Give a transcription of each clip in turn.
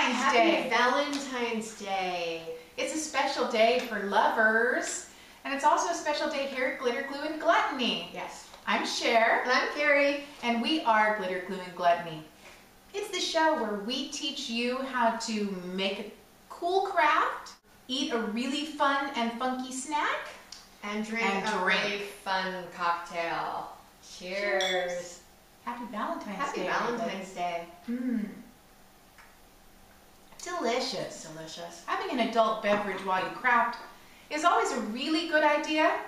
Valentine's Day. Happy Valentine's Day. It's a special day for lovers, and it's also a special day here at Glitter, Glue, and Gluttony. Yes. I'm Cher. And I'm Carrie. And we are Glitter, Glue, and Gluttony. It's the show where we teach you how to make a cool craft, eat a really fun and funky snack, and drink a really fun cocktail. Cheers. Happy Valentine's Day. Happy Valentine's Day. Delicious. Delicious. Having an adult beverage while you craft is always a really good idea,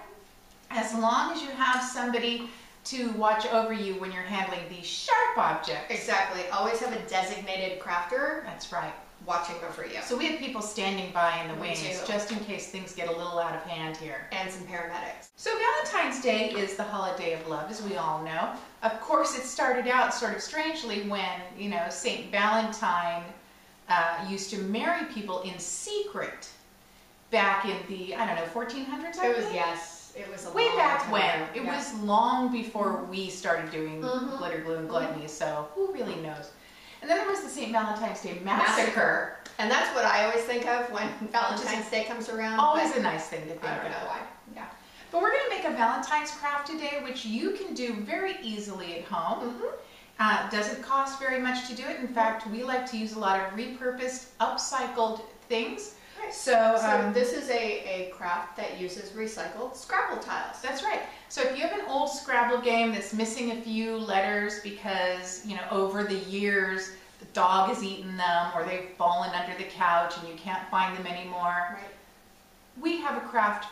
as long as you have somebody to watch over you when you're handling these sharp objects. Exactly. Always have a designated crafter. That's right. Watching over you. So we have people standing by in the We wings do. just in case things get a little out of hand here. And some paramedics. So Valentine's Day is the holiday of love, as we all know. Of course, it started out sort of strangely when, Saint Valentine used to marry people in secret back in the, 1400s, I It was, think? yes. It was a Way long back time when. ago. It Yeah. was long before we started doing Glitter, Glue, and Gluttony, so who really knows? And then there was the St. Valentine's Day Massacre. And that's what I always think of when Valentine's Day comes around. Always a nice thing to think of. I don't know why. Yeah. But we're going to make a Valentine's craft today, which you can do very easily at home. Doesn't cost very much to do it. In fact, we like to use a lot of repurposed, upcycled things. Right. So this is a craft that uses recycled Scrabble tiles. That's right. So if you have an old Scrabble game that's missing a few letters because, over the years the dog has eaten them or they've fallen under the couch and you can't find them anymore, Right. we have a craft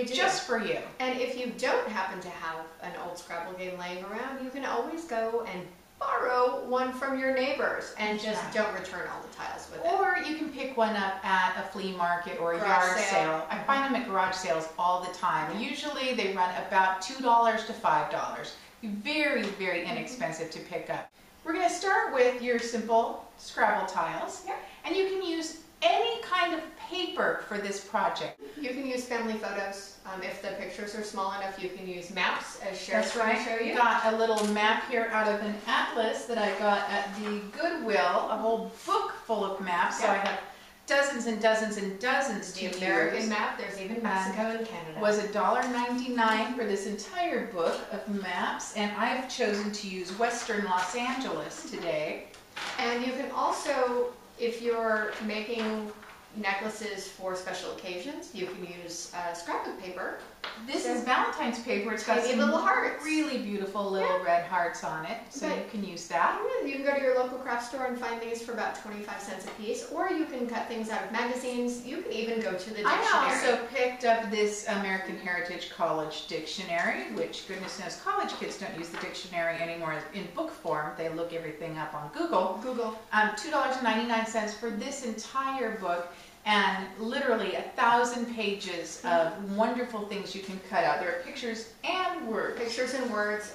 just for you. And if you don't happen to have an old Scrabble game laying around, you can always go and borrow one from your neighbors and just don't return all the tiles with it. Or you can pick one up at a flea market or a yard sale. I find them at garage sales all the time. Usually they run about $2 to $5. Very, very inexpensive to pick up. We're going to start with your simple Scrabble tiles. Yeah. And you can use any kind of paper for this project. You can use family photos. If the pictures are small enough, you can use maps, as Cher's That's going to right. show you. We got a little map here out of an atlas that I got at the Goodwill, a whole book full of maps. So I have dozens and dozens and dozens to use. The American map, there's even Mexico and Canada. Was $1.99 for this entire book of maps, and I've chosen to use Western Los Angeles today. And you can also, if you're making necklaces for special occasions, you can use scrapbook paper. This is Valentine's paper. It's got Tiny some little hearts. really beautiful little red hearts on it, so you can use that. You can go to your local craft store and find these for about 25 cents a piece, or you can cut things out of magazines. You can even go to the dictionary. I also picked up this American Heritage College Dictionary, which goodness knows college kids don't use the dictionary anymore in book form. They look everything up on Google. $2.99 for this entire book. And literally 1,000 pages of wonderful things you can cut out. There are pictures and words. Pictures and words.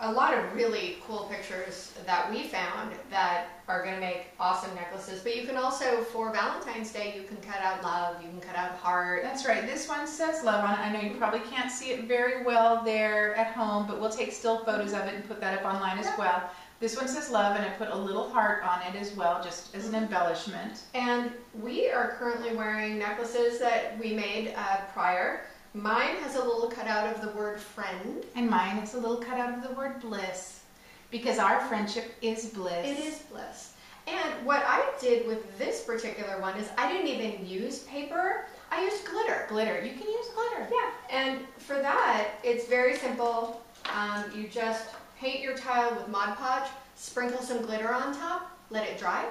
A lot of really cool pictures that we found that are going to make awesome necklaces. But you can also, for Valentine's Day, you can cut out love, you can cut out heart. That's right. This one says love on it. I know you probably can't see it very well there at home, but we'll take still photos of it and put that up online as well. This one says love, and I put a little heart on it as well, just as an embellishment. And we are currently wearing necklaces that we made prior. Mine has a little cutout of the word friend. And mine is a little cutout of the word bliss, because our friendship is bliss. It is bliss. And what I did with this particular one is I didn't even use paper. I used glitter. Glitter. You can use glitter. Yeah. And for that, it's very simple. You just paint your tile with Mod Podge, sprinkle some glitter on top, let it dry.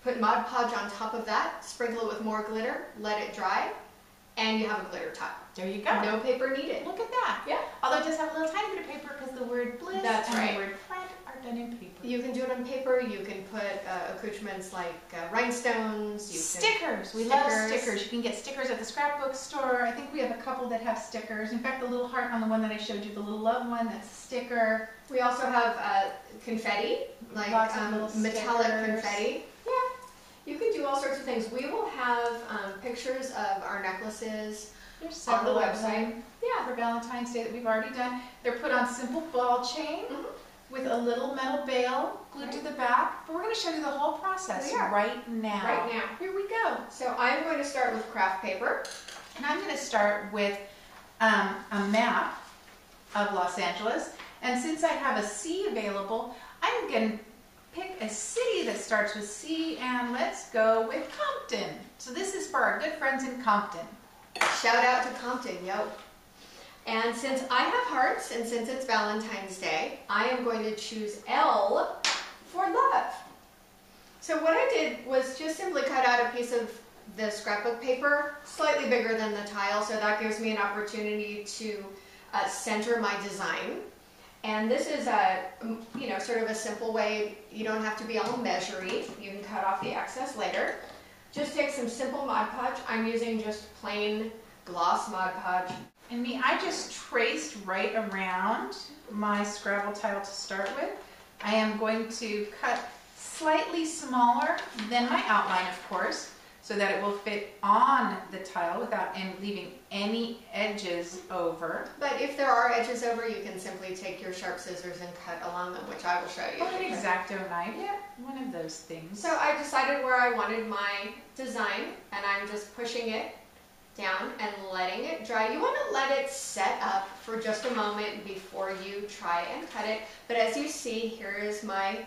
Put Mod Podge on top of that, sprinkle it with more glitter, let it dry, and you have a glitter tile. There you go. No paper needed. Look at that. Yeah. Although it does have a little tiny bit of paper because the word bliss and the word friend are done in paper. You can do it on paper. You can put accoutrements like rhinestones. Stickers. We love stickers. You can get stickers at the scrapbook store. I think we have a couple that have stickers. In fact, the little heart on the one that I showed you, the little love one, that's a sticker. We also have confetti, like metallic confetti. Yeah. You can do all sorts of things. We will have pictures of our necklaces on the website. Yeah, for Valentine's Day that we've already done. They're put on simple ball chain. with a little metal bail glued to the back. But we're going to show you the whole process right now. Right now. Here we go. So I'm going to start with craft paper. And I'm going to start with a map of Los Angeles. And since I have a C available, I'm going to pick a city that starts with C, and let's go with Compton. So this is for our good friends in Compton. Shout out to Compton, yo. And since I have hearts, and since it's Valentine's Day, I am going to choose L for love. So what I did was just simply cut out a piece of the scrapbook paper, slightly bigger than the tile, so that gives me an opportunity to center my design. And this is a, sort of a simple way. You don't have to be all measury. You can cut off the excess later. Just take some simple Mod Podge. I'm using just plain gloss Mod Podge. And me, I just traced right around my Scrabble tile to start with. I am going to cut slightly smaller than my outline, of course, so that it will fit on the tile without leaving any edges over. But if there are edges over, you can simply take your sharp scissors and cut along them, which I will show you. Or an X-Acto knife, yeah, one of those things. So I decided where I wanted my design, and I'm just pushing it down and letting it dry. You want to let it set up for just a moment before you try and cut it. But as you see, here is my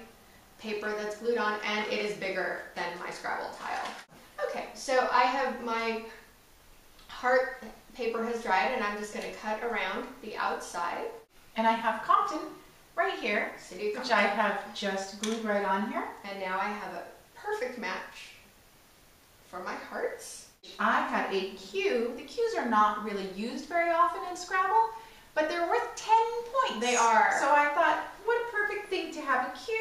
paper that's glued on, and it is bigger than my Scrabble tile. Okay, so I have my heart paper has dried, and I'm just going to cut around the outside. And I have Compton right here, City of which Compton. I have just glued right on here. And now I have a perfect match for my hearts. I had a Q. The Qs are not really used very often in Scrabble, but they're worth 10 points. They are. So I thought, what a perfect thing to have a Q,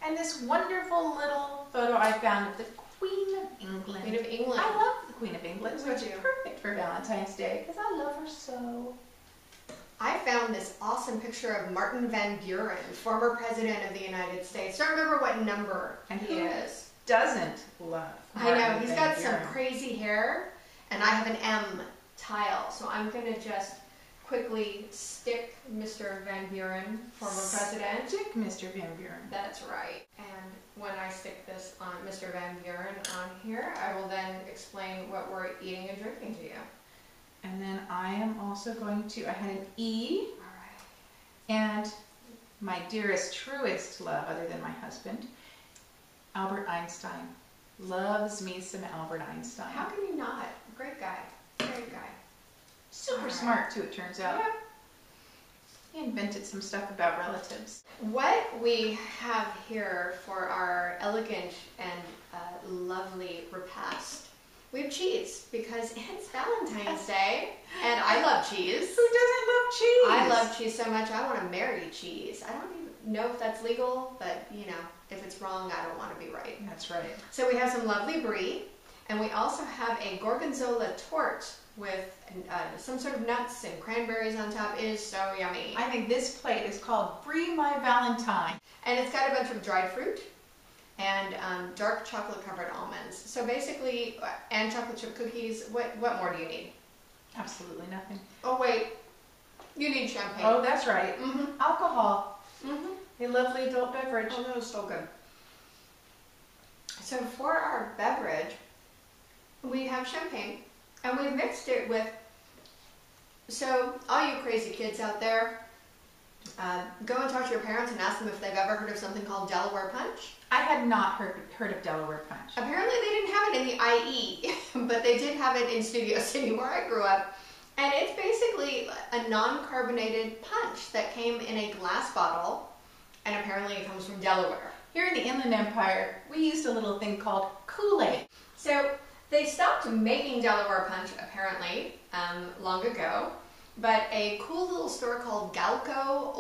and this wonderful little photo I found of the Queen of England. Queen of England. I love the Queen of England, so Me it's too. perfect for Valentine's Day, because I love her so. I found this awesome picture of Martin Van Buren, former president of the United States. Don't remember what number he is. Doesn't love I know, Martin he's Van got some Buren. crazy hair, and I have an M tile, so I'm going to just quickly stick Mr. Van Buren, former president. Stick Mr. Van Buren. That's right. And when I stick this on Mr. Van Buren on here, I will then explain what we're eating and drinking to you. And then I am also going to, I had an E. All right. And my dearest, truest love, other than my husband, Albert Einstein. Loves me some Albert Einstein. How can you not? Great guy. Great guy. Super Alright. smart, too, it turns out. Yeah. He invented some stuff about relatives. What we have here for our elegant and lovely repast, we have cheese because it's Valentine's Day and I love cheese. Who doesn't love cheese? I love cheese so much I want to marry cheese. I don't even know if that's legal, but if it's wrong, I don't want to be right. That's right. So we have some lovely brie, and we also have a gorgonzola torte with some sort of nuts and cranberries on top. It is so yummy. I think this plate is called Brie My Valentine. And it's got a bunch of dried fruit and dark chocolate covered almonds. So basically, and chocolate chip cookies. What more do you need? Absolutely nothing. Oh wait, you need champagne. Oh, that's right. Mm-hmm. Alcohol. Mm-hmm. A lovely adult beverage. Oh, that was so good. So for our beverage, we have champagne, and we've mixed it with, so all you crazy kids out there, go and talk to your parents and ask them if they've ever heard of something called Delaware Punch. I had not heard of Delaware Punch. Apparently they didn't have it in the IE, but they did have it in Studio City where I grew up. And it's basically a non-carbonated punch that came in a glass bottle, and apparently it comes from Delaware. Here in the Inland Empire, we used a little thing called Kool-Aid. So they stopped making Delaware Punch apparently long ago, but a cool little store called Galco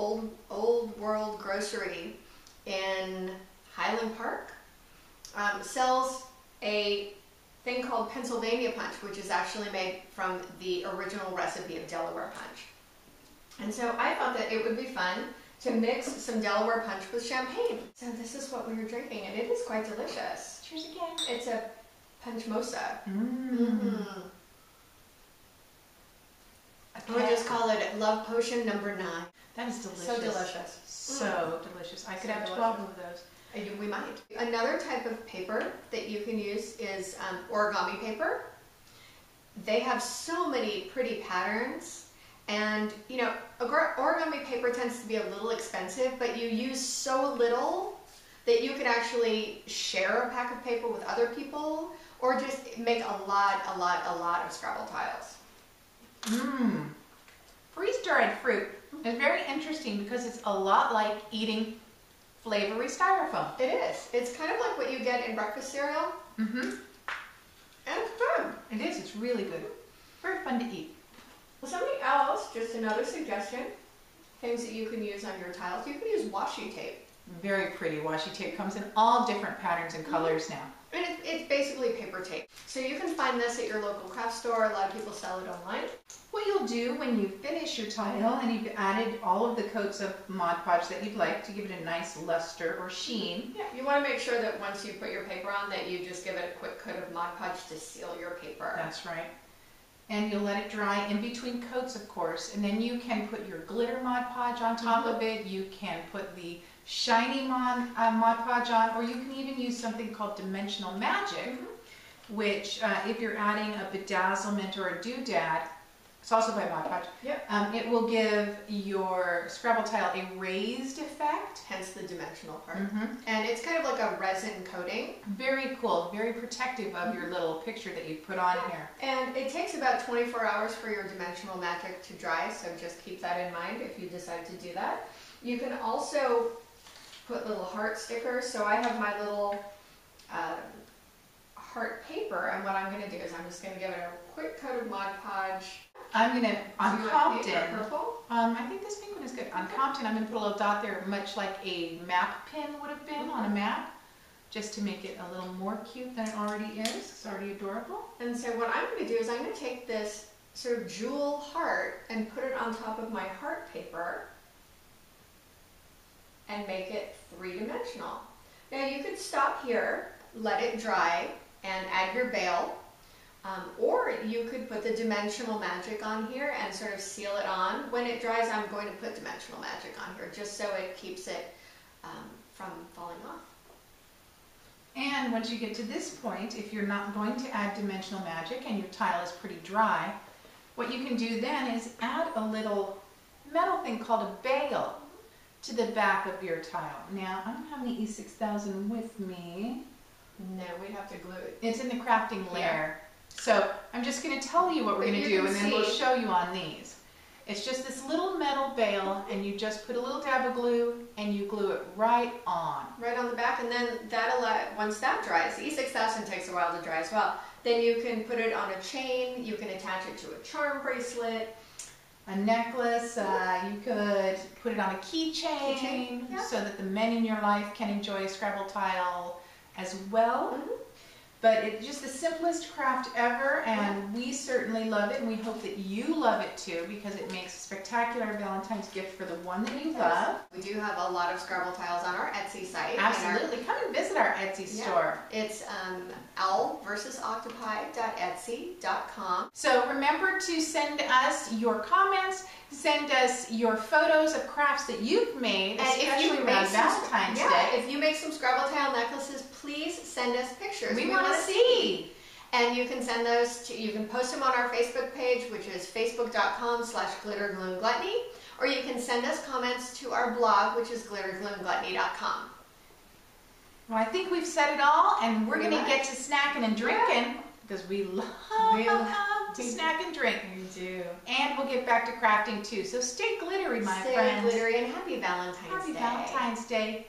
Old World Grocery in Highland Park sells a thing called Pennsylvania Punch, which is actually made from the original recipe of Delaware Punch. And so I thought that it would be fun to mix some Delaware Punch with champagne. So this is what we were drinking, and it is quite delicious. Cheers again. It's a punchmosa. Mm. We'll just call it Love Potion number 9. That is delicious. So delicious. So delicious. I could have So 12 of those. We might. Another type of paper that you can use is origami paper. They have so many pretty patterns, and you know, origami paper tends to be a little expensive, but you use so little that you can actually share a pack of paper with other people, or just make a lot of Scrabble tiles. Freeze-dried fruit is very interesting because it's a lot like eating flavory styrofoam. It is. It's kind of like what you get in breakfast cereal. And it's good. It is. It's really good. Very fun to eat. Well, something else, just another suggestion, things that you can use on your tiles. You can use washi tape. Very pretty washi tape. Comes in all different patterns and colors now. And it's basically paper tape. So you can find this at your local craft store. A lot of people sell it online. What you'll do when you finish your tile and you've added all of the coats of Mod Podge that you'd like to give it a nice luster or sheen. Yeah, you want to make sure that once you put your paper on that you just give it a quick coat of Mod Podge to seal your paper. That's right. And you'll let it dry in between coats, of course. And then you can put your glitter Mod Podge on top of it. You can put the shiny Mod Podge on, or you can even use something called Dimensional Magic, which if you're adding a bedazzlement or a doodad, it's also by Mod Podge. It will give your Scrabble tile a raised effect. Hence the dimensional part. And it's kind of like a resin coating. Very cool, very protective of your little picture that you put on here. And it takes about 24 hours for your dimensional magic to dry, so just keep that in mind if you decide to do that. You can also put little heart stickers. So I have my little heart paper, and what I'm going to do is I'm just going to give it a quick coat of Mod Podge. I'm going to, on Compton, purple? I think this pink one is good. On Compton, I'm going to put a little dot there, much like a map pin would have been on a map, just to make it a little more cute than it already is. It's already adorable. And so what I'm going to do is I'm going to take this sort of jewel heart and put it on top of my heart paper and make it three-dimensional. Now you could stop here, let it dry, and add your bail. Or you could put the dimensional magic on here and sort of seal it on. When it dries, I'm going to put dimensional magic on here just so it keeps it from falling off. And once you get to this point, if you're not going to add dimensional magic and your tile is pretty dry, what you can do then is add a little metal thing called a bail to the back of your tile. Now, I don't have any E6000 with me. No, we'd have to glue it. It's in the crafting layer. So I'm just going to tell you what we're going to do, and then we'll show you on these. It's just this little metal bail, and you just put a little dab of glue, and you glue it right on. Right on the back, and then once that dries, the E6000 takes a while to dry as well, then you can put it on a chain, you can attach it to a charm bracelet, a necklace, you could put it on a keychain, so that the men in your life can enjoy a Scrabble tile as well. But it's just the simplest craft ever, and we certainly love it, and we hope that you love it too, because it makes a spectacular Valentine's gift for the one that you love. We do have a lot of Scrabble tiles on our Etsy site. Absolutely. Come and visit our Etsy store. It's owlversusoctopi.etsy.com. So remember to send us your comments, send us your photos of crafts that you've made, especially around Valentine's Day. If you make some Scrabble tile necklaces, please send us pictures. We want to see. And you can send those to, you can post them on our Facebook page, which is facebook.com/glittergloomgluttony, or you can send us comments to our blog, which is glittergloomgluttony.com. Well, I think we've said it all, and we're going to get to snacking and drinking, because we love to snack and drink. We do. And we'll get back to crafting too. So stay glittery, my friends. Stay glittery, and happy Valentine's Day. Happy Valentine's Day.